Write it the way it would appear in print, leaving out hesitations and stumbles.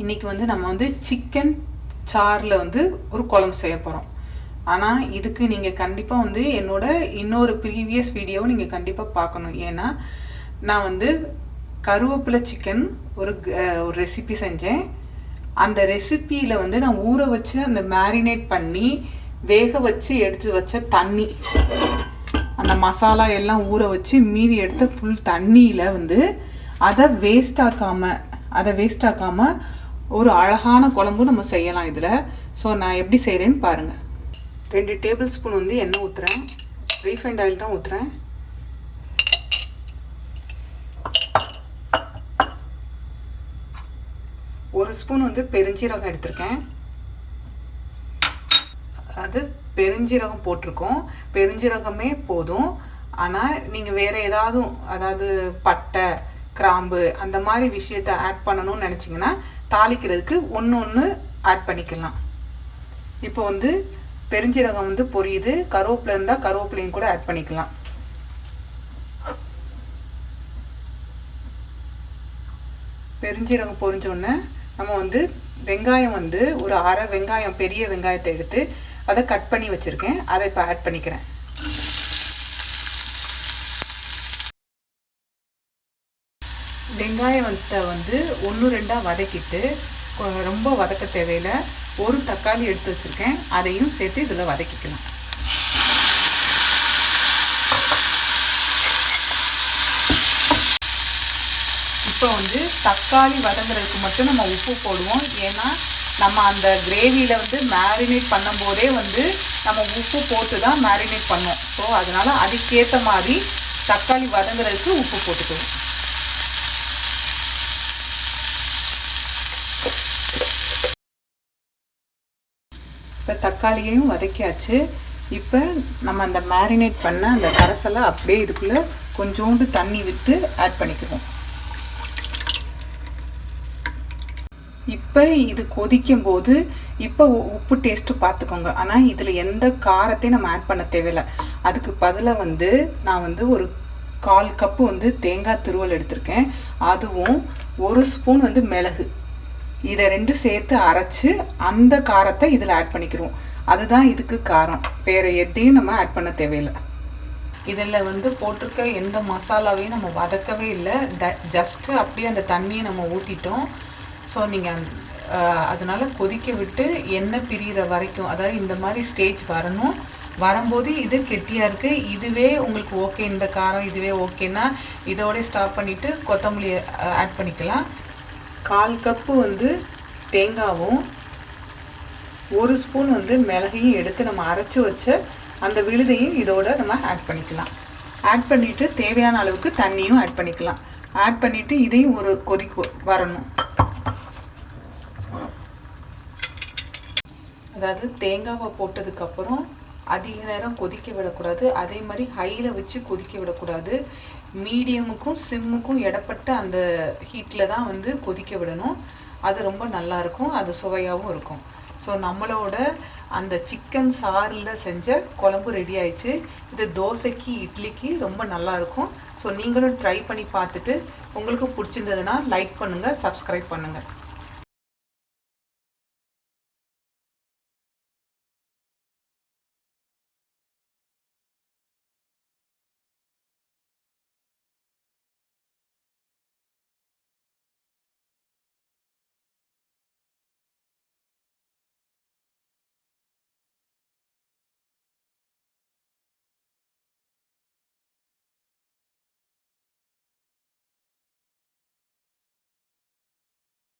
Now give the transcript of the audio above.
இன்றைக்கி வந்து நம்ம வந்து சிக்கன் சாரில் வந்து ஒரு குழம்பு செய்ய போகிறோம். ஆனால் இதுக்கு நீங்கள் கண்டிப்பாக வந்து இன்னொரு ப்ரீவியஸ் வீடியோவை நீங்கள் கண்டிப்பாக பார்க்கணும். ஏன்னா நான் வந்து கருவேப்பிலை சிக்கன் ஒரு ரெசிபி செஞ்சேன். அந்த ரெசிப்பியில் வந்து நான் ஊற வச்சு அந்த மேரினேட் பண்ணி வேக வச்சு எடுத்து வச்ச தண்ணி, அந்த மசாலா எல்லாம் ஊற வச்சு மீதி எடுத்த ஃபுல் தண்ணியில் வந்து அதை வேஸ்ட் ஆக்காமல் ஒரு அழகான குழம்பு நம்ம செய்யலாம் இதில். ஸோ நான் எப்படி செய்கிறேன்னு பாருங்கள். 2 டேபிள் ஸ்பூன் வந்து எண்ணெய் ஊற்றுறேன். ரீஃபைண்ட் ஆயில் தான் ஊற்றுறேன். ஒரு ஸ்பூன் வந்து பெருஞ்சீரகம் எடுத்திருக்கேன். அது பெருஞ்சீரகம் போட்டிருக்கோம். பெருஞ்சீரகமே போதும். ஆனால் நீங்கள் வேறு அதாவது பட்டை, கிராம்பு அந்த மாதிரி விஷயத்தை ஆட் பண்ணணும்னு நினச்சிங்கன்னா தாளிக்கிறதுக்கு ஒன்று ஆட் பண்ணிக்கலாம். இப்போ வந்து பெருஞ்சீரகம் வந்து பொரியுது. கருவேப்பிலை இருந்தால் கருவேப்பிலையும் கூட ஆட் பண்ணிக்கலாம். பெருஞ்சீரகம் பொரிஞ்சோடனே நம்ம வந்து வெங்காயம் வந்து ஒரு அரை வெங்காயம், பெரிய வெங்காயத்தை எடுத்து அதை கட் பண்ணி வச்சுருக்கேன். அதை இப்போ ஆட் பண்ணிக்கிறேன். வெங்காயத்தை வந்து 1-2 வதக்கிட்டு, ரொம்ப வதக்க தேவையில்லை, ஒரு தக்காளி எடுத்து வச்சுருக்கேன், அதையும் சேர்த்து இதில் வதக்கிக்கலாம். இப்போ வந்து தக்காளி வதங்குறதுக்கு மட்டும் நம்ம உப்பு போடுவோம். ஏன்னா நம்ம அந்த கிரேவியில் வந்து மேரினேட் பண்ணும்போதே வந்து நம்ம உப்பு போட்டு தான் மேரினேட் பண்ணோம். ஸோ அதனால் அதுக்கேற்ற மாதிரி தக்காளி வதங்குறதுக்கு உப்பு போட்டுக்குவோம். இப்போ தக்காளியையும் வதக்கியாச்சு. இப்போ நம்ம அந்த மேரினேட் பண்ண அந்த கரைசலை அப்படியே இதுக்குள்ளே கொஞ்சோண்டு தண்ணி விட்டு ஆட் பண்ணிக்குவோம். இப்போ இது கொதிக்கும் போது இப்போ உப்பு டேஸ்ட்டு பார்த்துக்கோங்க. ஆனால் இதில் எந்த காரத்தையும் நம்ம ஆட் பண்ண தேவையில்லை. அதுக்கு பதிலாக வந்து நான் வந்து ஒரு 1/4 கப்பு வந்து தேங்காய் துருவல் எடுத்திருக்கேன். அதுவும் 1 ஸ்பூன் வந்து மிளகு, இதை 2 சேர்த்து அரைச்சி அந்த காரத்தை இதில் ஆட் பண்ணிக்கிறோம். அதுதான் இதுக்கு காரம். வேறு எதையும் நம்ம ஆட் பண்ண தேவையில்லை. இதில் வந்து போட்டிருக்க எந்த மசாலாவையும் நம்ம வதக்கவே இல்லை. ஜஸ்ட்டு அப்படியே அந்த தண்ணியை நம்ம ஊற்றிட்டோம். ஸோ நீங்கள் அதனால் கொதிக்க விட்டு எண்ணெய் பிரிகிற வரைக்கும், அதாவது இந்த மாதிரி ஸ்டேஜ் வரணும். வரும்போது இது கெட்டியாக இருக்குது, இதுவே உங்களுக்கு ஓகே, இந்த காரம் இதுவே ஓகேன்னா இதோட ஸ்டாப் பண்ணிவிட்டு கொத்தமல்லி ஆட் பண்ணிக்கலாம். 1/4 கப்பு வந்து தேங்காவும் 1 ஸ்பூன் வந்து மிளகையும் எடுத்து நம்ம அரைச்சி வச்ச அந்த விழுதையும் இதோட நம்ம ஆட் பண்ணிக்கலாம். ஆட் பண்ணிவிட்டு தேவையான அளவுக்கு தண்ணியும் ஆட் பண்ணிக்கலாம். ஆட் பண்ணிவிட்டு இதையும் ஒரு கொதிக்கு வரணும். அதாவது தேங்காவை போட்டதுக்கப்புறம் அதிக நேரம் கொதிக்க விடக்கூடாது. அதே மாதிரி ஹையில் வச்சு கொதிக்க விடக்கூடாது. மீடியமுக்கும் சிம்முக்கும் இடப்பட்ட அந்த ஹீட்டில் தான் வந்து கொதிக்க விடணும். அது ரொம்ப நல்லாயிருக்கும், அது சுவையாகவும் இருக்கும். ஸோ நம்மளோட அந்த சிக்கன் சாறில் செஞ்ச குழம்பு ரெடி ஆயிடுச்சு. இது தோசைக்கு, இட்லிக்கு ரொம்ப நல்லாயிருக்கும். ஸோ நீங்களும் ட்ரை பண்ணி பார்த்துட்டு உங்களுக்கு பிடிச்சிருந்ததுன்னா லைக் பண்ணுங்கள், சப்ஸ்கிரைப் பண்ணுங்கள்.